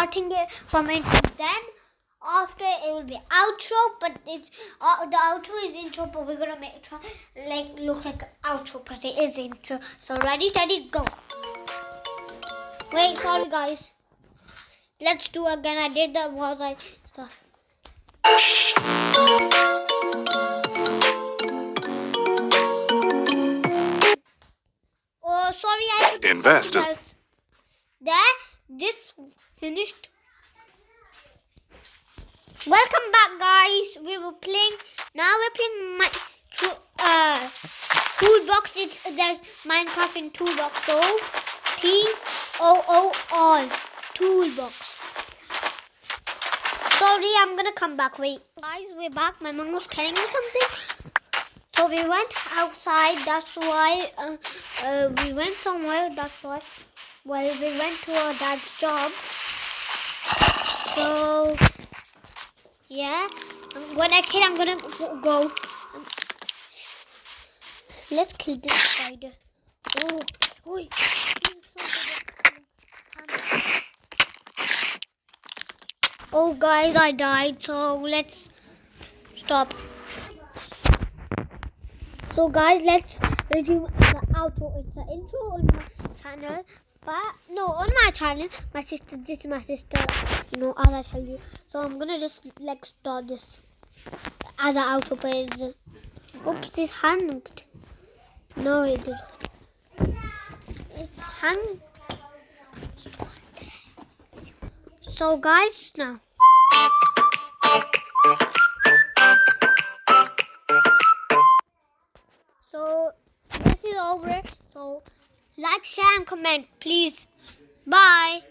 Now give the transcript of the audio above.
starting it from intro. Then after it will be outro, but it's the outro is intro, but we're gonna make it look like an outro, but it is intro. So ready, steady, go. Wait, sorry guys. Let's do again. I did that was I stuff. Oh, sorry, I put investors. There, this finished. Welcome back, guys. We were playing. Now we're playing my toolbox. There's Minecraft in toolbox. So TOOL toolbox. Sorry, I'm gonna come back. Wait, guys, we're back. My mom was telling me something. So we went outside. That's why we went somewhere. That's why. Well, we went to our dad's job. So yeah, when I kill, I'm gonna go. Let's kill this spider. Oh, oh, guys, I died. So let's stop. So guys, let's resume the outro. It's the intro on my channel, but no, on my channel, my sister. This is my sister. You know, as I tell you. So I'm gonna just start this as an outro page. Oops, it's hanged. No, it didn't. It's hanged. So guys, now. So this is over. So like, share, and comment, please. Bye.